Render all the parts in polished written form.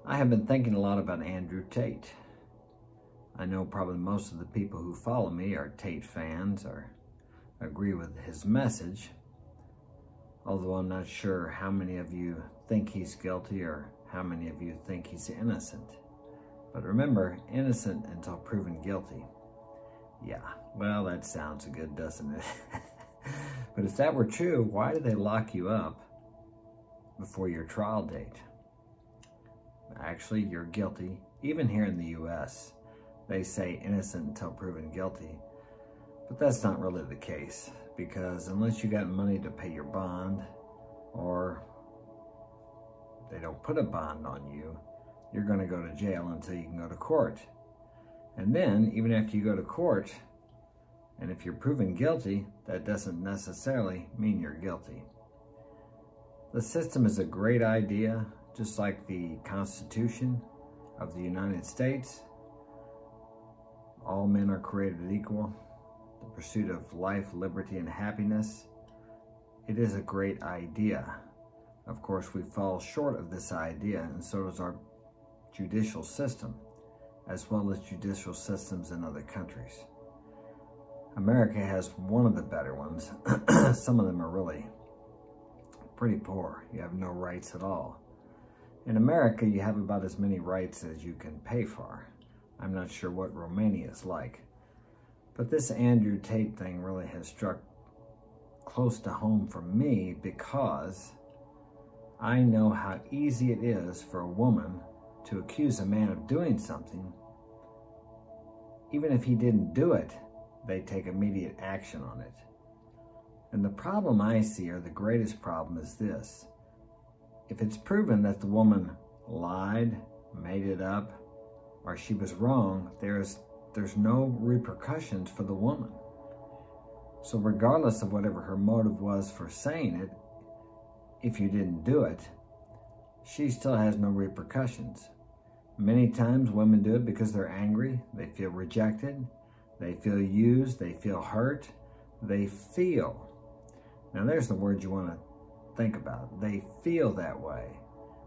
I have been thinking a lot about Andrew Tate. I know probably most of the people who follow me are Tate fans or agree with his message, although I'm not sure how many of you think he's guilty or how many of you think he's innocent. But remember, innocent until proven guilty. Yeah, well, that sounds good, doesn't it? But if that were true, why did they lock you up before your trial date? Actually, you're guilty. Even here in the US, they say innocent until proven guilty. But that's not really the case, because unless you got money to pay your bond, or they don't put a bond on you, you're going to go to jail until you can go to court. And then, even after you go to court, and if you're proven guilty, that doesn't necessarily mean you're guilty. The system is a great idea, just like the Constitution of the United States. All men are created equal. The pursuit of life, liberty, and happiness. It is a great idea. Of course, we fall short of this idea, and so does our judicial system, as well as judicial systems in other countries. America has one of the better ones. Some of them are really pretty poor. You have no rights at all. In America, you have about as many rights as you can pay for. I'm not sure what Romania is like. But this Andrew Tate thing really has struck close to home for me, because I know how easy it is for a woman to accuse a man of doing something. Even if he didn't do it, they take immediate action on it. And the problem I see, or the greatest problem, is this. If it's proven that the woman lied, made it up, or she was wrong, there's no repercussions for the woman. So regardless of whatever her motive was for saying it, if you didn't do it, she still has no repercussions. Many times women do it because they're angry, they feel rejected, they feel used, they feel hurt, they feel. Now there's the word you want to think about. They feel that way.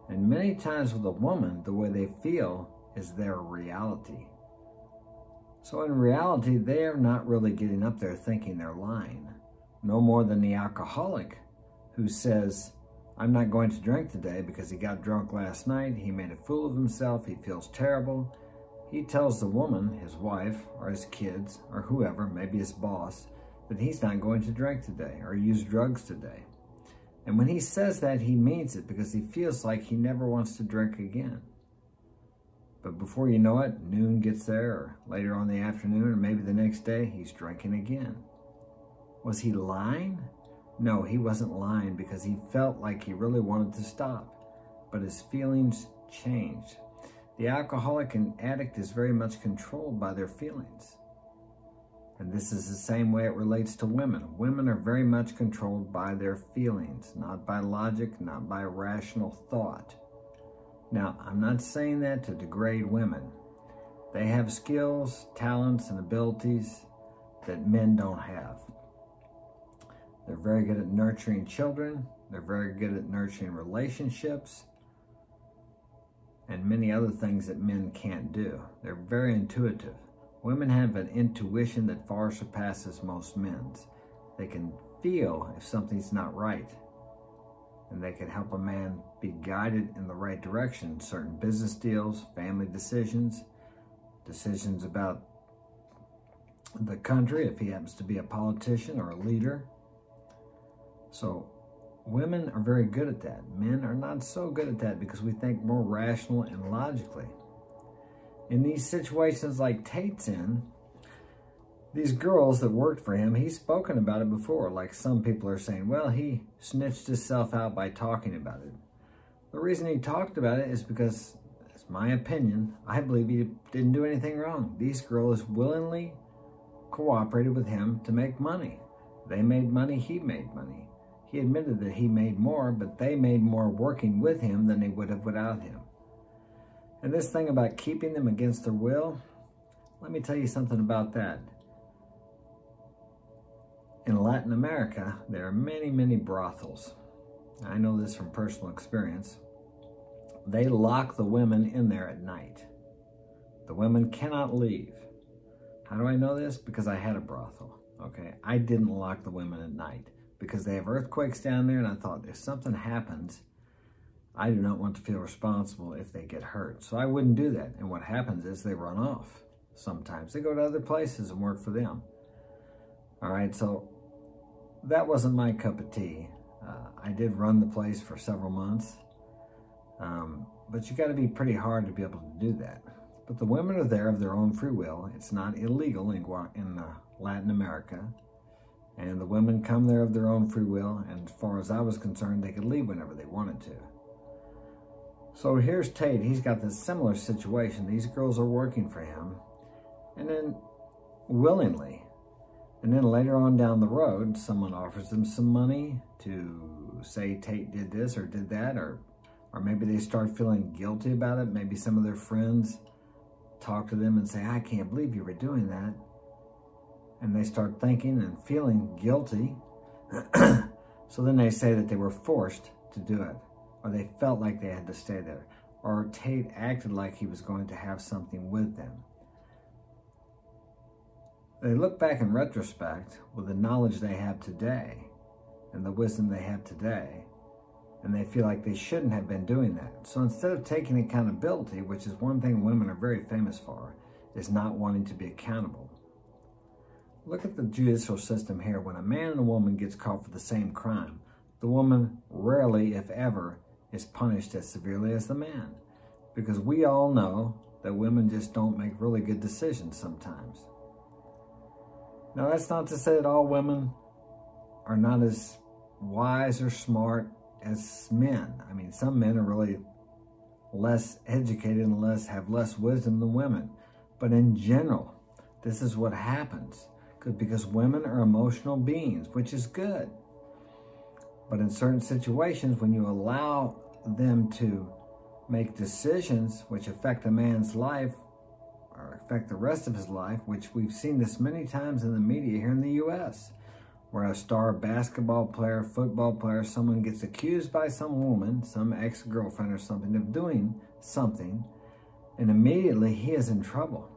And many times with a woman, the way they feel is their reality. So in reality, they're not really getting up there thinking they're lying. No more than the alcoholic who says, I'm not going to drink today because he got drunk last night, he made a fool of himself, he feels terrible. He tells the woman, his wife, or his kids, or whoever, maybe his boss, that he's not going to drink today or use drugs today. And when he says that, he means it, because he feels like he never wants to drink again. But before you know it, noon gets there, or later on in the afternoon, or maybe the next day, he's drinking again. Was he lying? No, he wasn't lying, because he felt like he really wanted to stop. But his feelings changed. The alcoholic and addict is very much controlled by their feelings. And this is the same way it relates to women. Women are very much controlled by their feelings, not by logic, not by rational thought. Now, I'm not saying that to degrade women. They have skills, talents, and abilities that men don't have. They're very good at nurturing children. They're very good at nurturing relationships, and many other things that men can't do. They're very intuitive. Women have an intuition that far surpasses most men's. They can feel if something's not right, and they can help a man be guided in the right direction. Certain business deals, family decisions, decisions about the country, if he happens to be a politician or a leader. So women are very good at that. Men are not so good at that, because we think more rational and logically. In these situations like Tate's in, these girls that worked for him, he's spoken about it before. Like some people are saying, well, he snitched himself out by talking about it. The reason he talked about it is because, it's my opinion, I believe he didn't do anything wrong. These girls willingly cooperated with him to make money. They made money, he made money. He admitted that he made more, but they made more working with him than they would have without him. And this thing about keeping them against their will, let me tell you something about that. In Latin America, there are many, many brothels. I know this from personal experience. they lock the women in there at night. The women cannot leave. How do I know this? Because I had a brothel, okay? I didn't lock the women at night because they have earthquakes down there, and I thought if something happens, I do not want to feel responsible if they get hurt. So I wouldn't do that. And what happens is they run off. Sometimes they go to other places and work for them. All right, so that wasn't my cup of tea. I did run the place for several months, but you got to be pretty hard to be able to do that. But the women are there of their own free will. It's not illegal in Latin America. And the women come there of their own free will. And as far as I was concerned, they could leave whenever they wanted to. So here's Tate. He's got this similar situation. These girls are working for him. And then willingly. And then later on down the road, someone offers them some money to say Tate did this or did that. Or maybe they start feeling guilty about it. Maybe some of their friends talk to them and say, I can't believe you were doing that. And they start thinking and feeling guilty. So then they say that they were forced to do it, or they felt like they had to stay there, or Tate acted like he was going to have something with them. They look back in retrospect with the knowledge they have today and the wisdom they have today, and they feel like they shouldn't have been doing that. So instead of taking accountability, which is one thing women are very famous for, is not wanting to be accountable. Look at the judicial system here. When a man and a woman gets caught for the same crime, the woman rarely, if ever, is punished as severely as the man. Because we all know that women just don't make really good decisions sometimes. Now, that's not to say that all women are not as wise or smart as men. I mean, some men are really less educated and have less wisdom than women. But in general, this is what happens. Because women are emotional beings, which is good. But in certain situations, when you allow them to make decisions which affect a man's life or affect the rest of his life, which we've seen this many times in the media here in the U.S., where a star basketball player, football player, someone gets accused by some woman, some ex-girlfriend or something, of doing something, and immediately he is in trouble.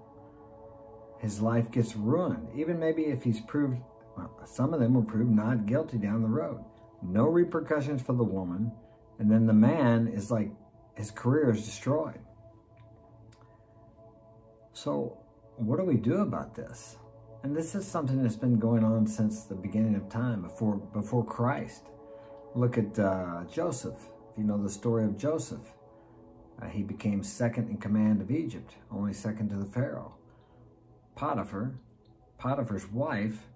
His life gets ruined. Even maybe if he's proved, well, some of them were proved not guilty down the road. No repercussions for the woman. And then the man is like, his career is destroyed. So what do we do about this? And this is something that's been going on since the beginning of time, before Christ. Look at Joseph. If you know the story of Joseph, he became second in command of Egypt, only second to the Pharaoh. Potiphar's wife,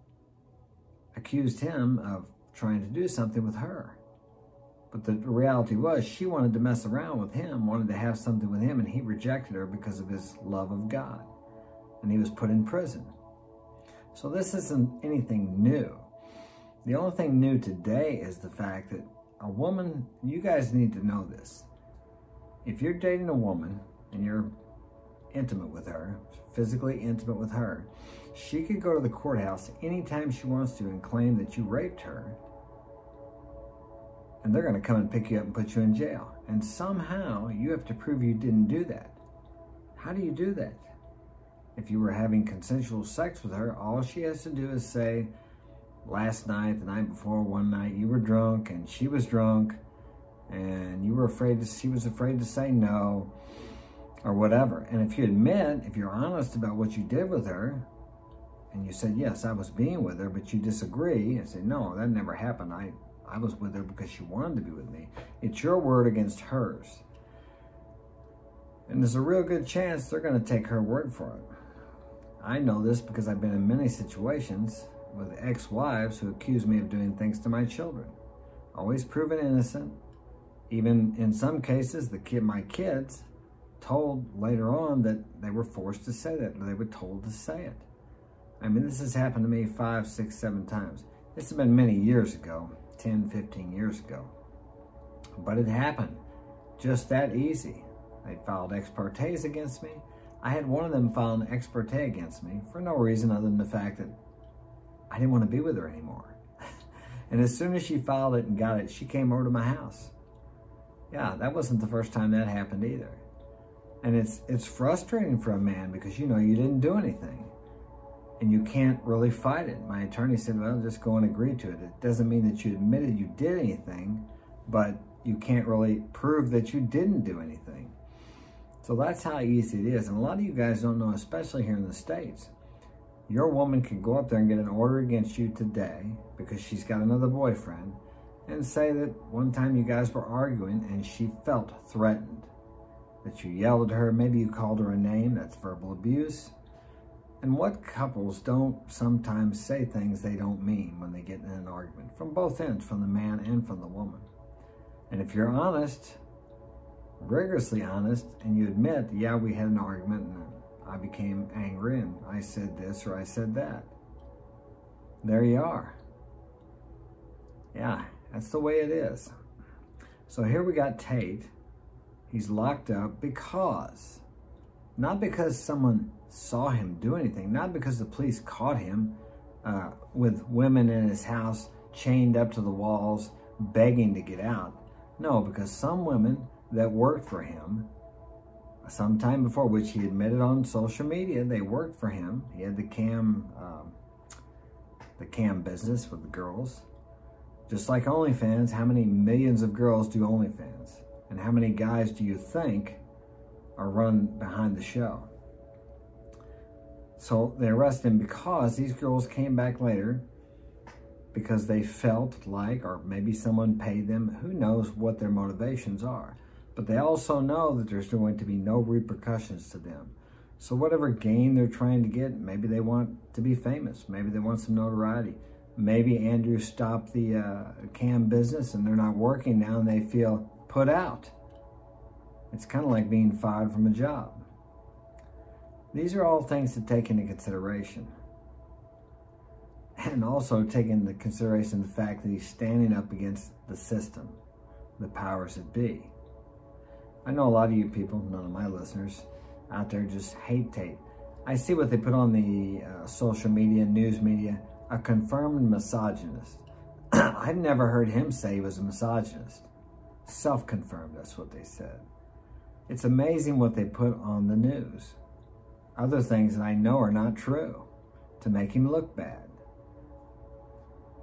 accused him of trying to do something with her. But the reality was she wanted to mess around with him, wanted to have something with him, and he rejected her because of his love of God. And he was put in prison. So this isn't anything new. The only thing new today is the fact that a woman, you guys need to know this. If you're dating a woman and you're intimate with her, physically intimate with her, she could go to the courthouse anytime she wants to and claim that you raped her, and they're going to come and pick you up and put you in jail. And somehow you have to prove you didn't do that. How do you do that? If you were having consensual sex with her, all she has to do is say, last night, the night before, one night, you were drunk and she was drunk and you were afraid she was afraid to say no, or whatever. And if you admit, if you're honest about what you did with her, and you said, yes, I was being with her, but you disagree, and say, no, that never happened. I was with her because she wanted to be with me. It's your word against hers. And there's a real good chance they're going to take her word for it. I know this because I've been in many situations with ex-wives who accuse me of doing things to my children. Always proven innocent. Even in some cases, my kids told later on that they were forced to say that, or they were told to say it. I mean, this has happened to me 5, 6, 7 times. This has been many years ago, 10, 15 years ago. But it happened just that easy. They filed ex partes against me. I had one of them file an ex parte against me for no reason other than the fact that I didn't want to be with her anymore. And as soon as she filed it and got it, she came over to my house. Yeah, that wasn't the first time that happened either. And it's frustrating for a man because, you know, you didn't do anything. And you can't really fight it. My attorney said, well, just go and agree to it. It doesn't mean that you admitted you did anything, but you can't really prove that you didn't do anything. So that's how easy it is. And a lot of you guys don't know, especially here in the States, your woman can go up there and get an order against you today because she's got another boyfriend, and say that one time you guys were arguing and she felt threatened, that you yelled at her, maybe you called her a name. That's verbal abuse. And what couples don't sometimes say things they don't mean when they get in an argument, from both ends, from the man and from the woman. And if you're honest, rigorously honest, and you admit, yeah, we had an argument and I became angry and I said this or I said that, there you are. Yeah, that's the way it is. So here we got Tate. He's locked up because, not because someone saw him do anything, not because the police caught him with women in his house chained up to the walls begging to get out. No, because some women that worked for him sometime before, which he admitted on social media, they worked for him. He had the cam business with the girls. Just like OnlyFans, how many millions of girls do OnlyFans? And how many guys do you think are run behind the show? So they arrested him because these girls came back later because they felt like, or maybe someone paid them, who knows what their motivations are. But they also know that there's going to be no repercussions to them. So whatever gain they're trying to get, maybe they want to be famous. Maybe they want some notoriety. Maybe Andrew stopped the cam business and they're not working now and they feel put out. It's kind of like being fired from a job. These are all things to take into consideration. And also take into consideration the fact that he's standing up against the system, the powers that be. I know a lot of you people, none of my listeners out there, just hate Tate. I see what they put on the social media, news media, a confirmed misogynist. I've never heard him say he was a misogynist. Self-confirmed, that's what they said. It's amazing what they put on the news. Other things that I know are not true to make him look bad.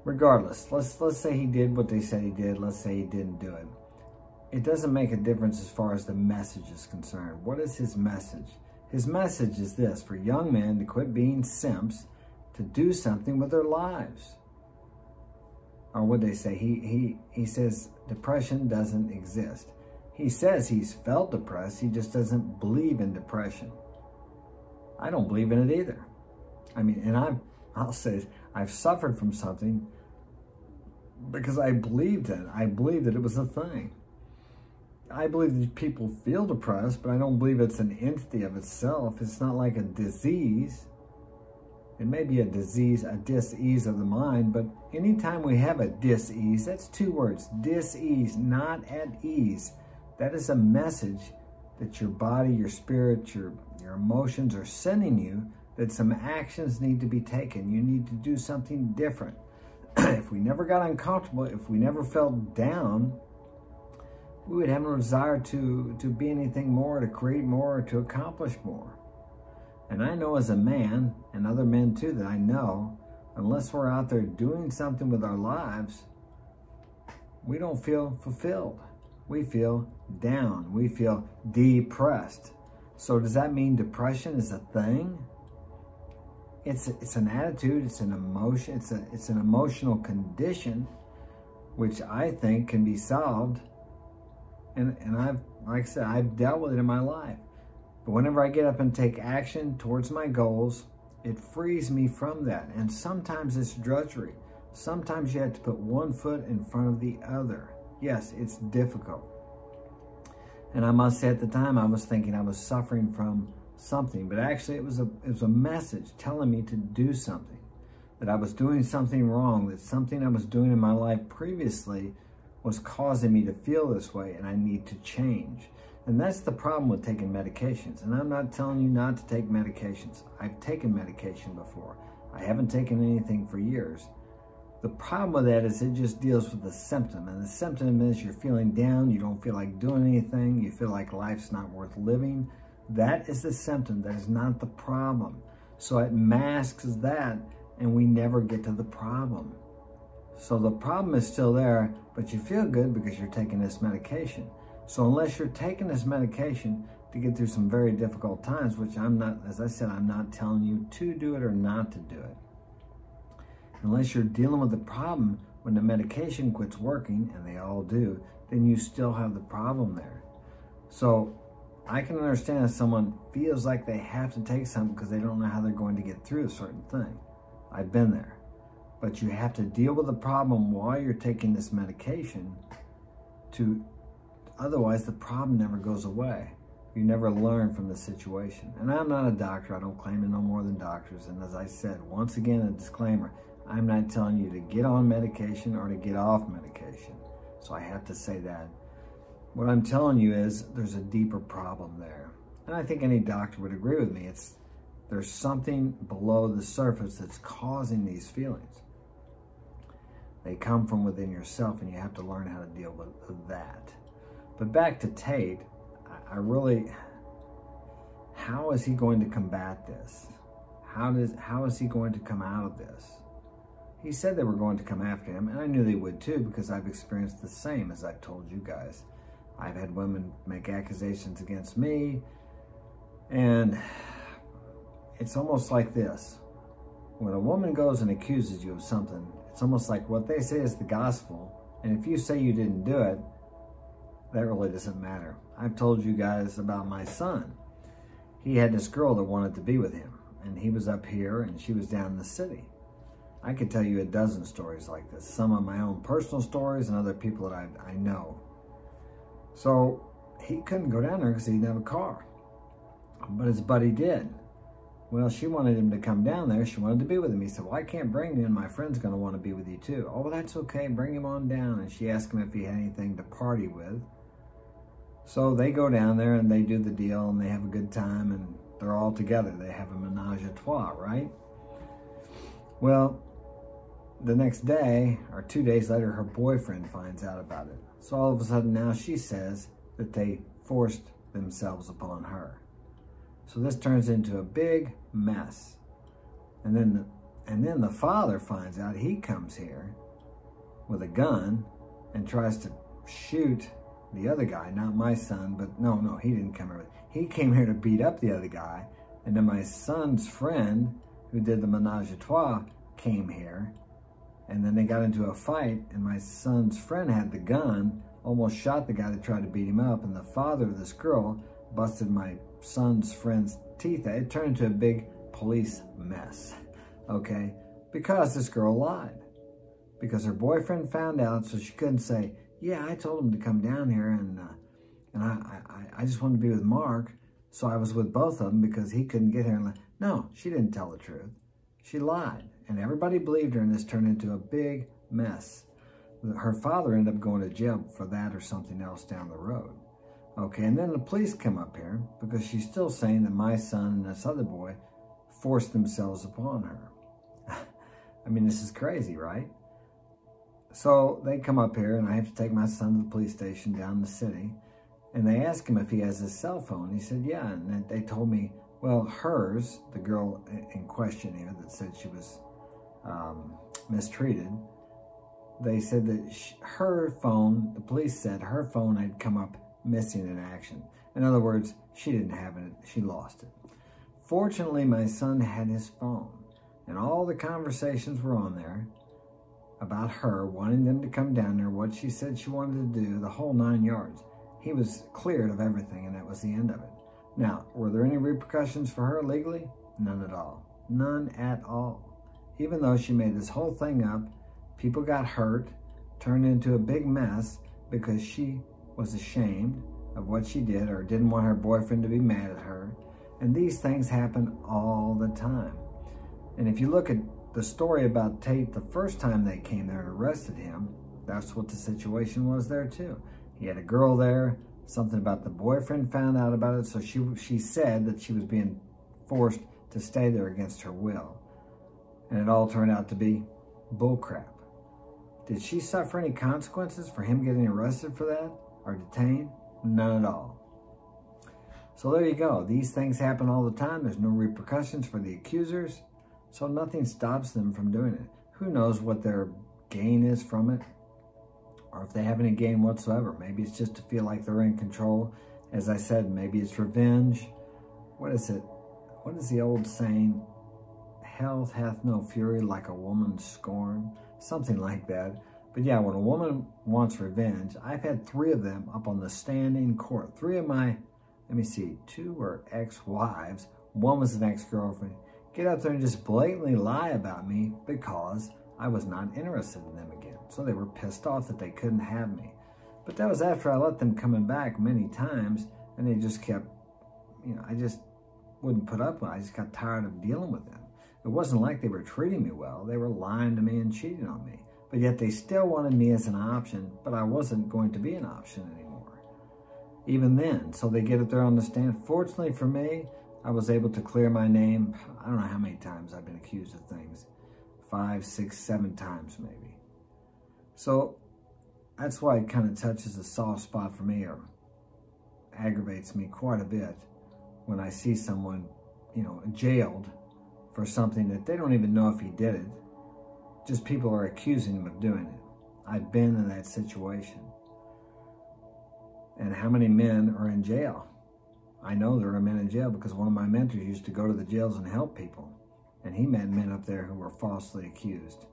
Regardless, let's say he did what they said he did. Let's say he didn't do it. It doesn't make a difference as far as the message is concerned. What is his message? His message is this: for young men to quit being simps, to do something with their lives. Or what they say, he says depression doesn't exist. He says he's felt depressed, he just doesn't believe in depression. I don't believe in it either. I mean, and I'll say I've suffered from something because I believed it. I believed that it was a thing. I believe that people feel depressed, but I don't believe it's an entity of itself. It's not like a disease. It may be a disease, a dis-ease of the mind, but anytime we have a dis-ease, that's two words, dis-ease, not at ease. That is a message that your body, your spirit, your emotions are sending you that some actions need to be taken. You need to do something different. If we never got uncomfortable, if we never felt down, we would have no desire to be anything more, to create more, or to accomplish more. And I know as a man, and other men too that I know, unless we're out there doing something with our lives, we don't feel fulfilled. We feel down. We feel depressed. So does that mean depression is a thing? It's an attitude, it's an emotion, it's an emotional condition, which I think can be solved. And I've, like I said, I've dealt with it in my life. But whenever I get up and take action towards my goals, it frees me from that. And sometimes it's drudgery. Sometimes you have to put one foot in front of the other. Yes, it's difficult. And I must say at the time, I was thinking I was suffering from something, but actually it was a message telling me to do something, that I was doing something wrong, that something I was doing in my life previously was causing me to feel this way, and I need to change. And that's the problem with taking medications. And I'm not telling you not to take medications. I've taken medication before. I haven't taken anything for years. The problem with that is it just deals with the symptom. And the symptom is you're feeling down, you don't feel like doing anything, you feel like life's not worth living. That is the symptom. That is not the problem. So it masks that, and we never get to the problem. So the problem is still there, but you feel good because you're taking this medication. So unless you're taking this medication to get through some very difficult times, which I'm not, as I said, I'm not telling you to do it or not to do it. Unless you're dealing with the problem when the medication quits working, and they all do, then you still have the problem there. So I can understand if someone feels like they have to take something because they don't know how they're going to get through a certain thing. I've been there. But you have to deal with the problem while you're taking this medication otherwise the problem never goes away. You never learn from the situation. And I'm not a doctor. I don't claim to know more than doctors. And as I said, once again, a disclaimer, I'm not telling you to get on medication or to get off medication. So I have to say that. What I'm telling you is there's a deeper problem there. And I think any doctor would agree with me. There's something below the surface that's causing these feelings. They come from within yourself, and you have to learn how to deal with that. But back to Tate, how is he going to combat this? How is he going to come out of this? He said they were going to come after him, and I knew they would too, because I've experienced the same, as I've told you guys. I've had women make accusations against me, and it's almost like this. When a woman goes and accuses you of something, it's almost like what they say is the gospel, and if you say you didn't do it, that really doesn't matter. I've told you guys about my son. He had this girl that wanted to be with him, and he was up here, and she was down in the city. I could tell you a dozen stories like this, some of my own personal stories and other people that I know. So he couldn't go down there because he didn't have a car, but his buddy did. Well, she wanted him to come down there. She wanted to be with him. He said, well, I can't bring you, and my friend's going to want to be with you too. Oh, well, that's okay. Bring him on down. And she asked him if he had anything to party with. So they go down there, and they do the deal, and they have a good time, and they're all together. They have a menage a trois, right? Well, the next day, or 2 days later, her boyfriend finds out about it. So all of a sudden now she says that they forced themselves upon her. So this turns into a big mess. And then the father finds out. He comes here with a gun and tries to shoot the other guy, not my son, but no, he didn't come here. He came here to beat up the other guy. And then my son's friend, who did the menage a trois, came here. And then they got into a fight, and my son's friend had the gun, almost shot the guy that tried to beat him up, and the father of this girl busted my son's friend's teeth. It turned into a big police mess, okay? Because this girl lied. Because her boyfriend found out, so she couldn't say, yeah, I told him to come down here, and I just wanted to be with Mark, so I was with both of them because he couldn't get here. No, she didn't tell the truth. She lied. And everybody believed her, and this turned into a big mess. Her father ended up going to jail for that or something else down the road. Okay, and then the police come up here because she's still saying that my son and this other boy forced themselves upon her. I mean, this is crazy, right? So they come up here, and I have to take my son to the police station down in the city. And they ask him if he has his cell phone. He said, yeah. And they told me, well, hers, the girl in question here that said she was mistreated, they said that her phone, the police said her phone had come up missing in action. In other words, she didn't have it, she lost it. Fortunately, my son had his phone, and all the conversations were on there about her wanting them to come down there, what she said she wanted to do, the whole 9 yards. He was cleared of everything, and that was the end of it. Now, were there any repercussions for her legally? None at all. None at all. Even though she made this whole thing up, people got hurt, turned into a big mess because she was ashamed of what she did or didn't want her boyfriend to be mad at her. And these things happen all the time. And if you look at the story about Tate, the first time they came there and arrested him, that's what the situation was there too. He had a girl there, something about the boyfriend found out about it, so she said that she was being forced to stay there against her will. And it all turned out to be bullcrap. Did she suffer any consequences for him getting arrested for that or detained? None at all. So there you go. These things happen all the time. There's no repercussions for the accusers, so nothing stops them from doing it. Who knows what their gain is from it, or if they have any gain whatsoever. Maybe it's just to feel like they're in control. As I said, maybe it's revenge. What is it? What is the old saying? Hell hath no fury like a woman's scorn. Something like that. But yeah, when a woman wants revenge, I've had 3 of them up on the stand in court. 3 of my, let me see, 2 were ex-wives. 1 was an ex-girlfriend. Get out there and just blatantly lie about me because I was not interested in them again. So they were pissed off that they couldn't have me. But that was after I let them coming back many times, and they just kept, you know, I just wouldn't put up with it. I just got tired of dealing with them. It wasn't like they were treating me well. They were lying to me and cheating on me. But yet they still wanted me as an option, but I wasn't going to be an option anymore. Even then, so they get it there on the stand. Fortunately for me, I was able to clear my name. I don't know how many times I've been accused of things. 5, 6, 7 times maybe. So that's why it kind of touches a soft spot for me, or aggravates me quite a bit when I see someone, you know, jailed for something that they don't even know if he did it. Just people are accusing him of doing it. I've been in that situation. And how many men are in jail? I know there are men in jail because one of my mentors used to go to the jails and help people. And he met men up there who were falsely accused.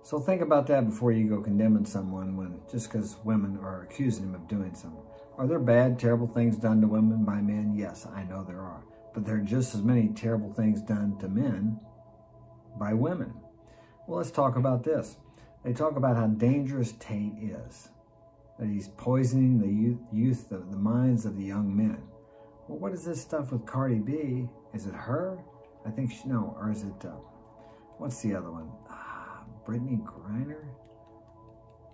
So think about that before you go condemning someone when just because women are accusing him of doing something. Are there bad, terrible things done to women by men? Yes, I know there are. But there are just as many terrible things done to men by women. Well, let's talk about this. They talk about how dangerous Tate is, that he's poisoning the youth, the minds of the young men. Well, what is this stuff with Cardi B? Is it her? I think she, no, or is it, what's the other one? Brittany Griner?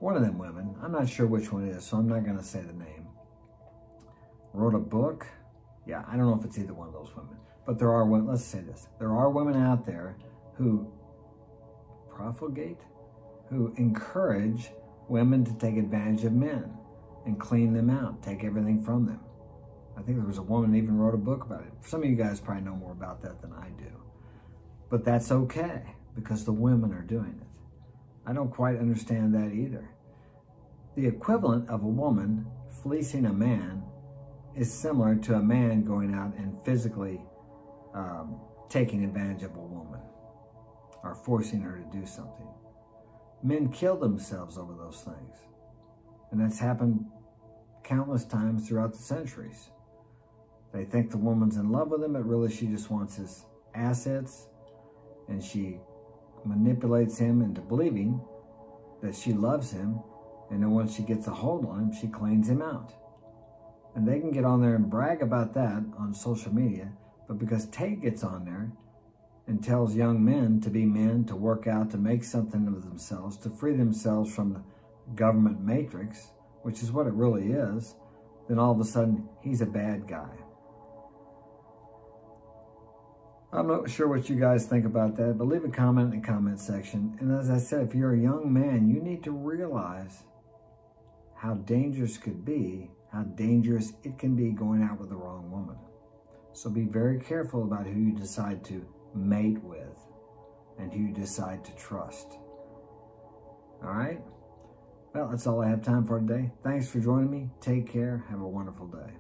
One of them women. I'm not sure which one it is, so I'm not going to say the name. Wrote a book. Yeah, I don't know if it's either one of those women. But there are women, let's say this. There are women out there who profligate, who encourage women to take advantage of men and clean them out, take everything from them. I think there was a woman that even wrote a book about it. Some of you guys probably know more about that than I do. But that's okay, because the women are doing it. I don't quite understand that either. The equivalent of a woman fleecing a man is similar to a man going out and physically taking advantage of a woman or forcing her to do something. Men kill themselves over those things. And that's happened countless times throughout the centuries. They think the woman's in love with him, but really she just wants his assets, and she manipulates him into believing that she loves him, and then once she gets a hold on him, she cleans him out. And they can get on there and brag about that on social media, but because Tate gets on there and tells young men to be men, to work out, to make something of themselves, to free themselves from the government matrix, which is what it really is, then all of a sudden he's a bad guy. I'm not sure what you guys think about that, but leave a comment in the comment section. And as I said, if you're a young man, you need to realize how dangerous it could be, how dangerous it can be going out with the wrong woman. So be very careful about who you decide to mate with and who you decide to trust. All right? Well, that's all I have time for today. Thanks for joining me. Take care. Have a wonderful day.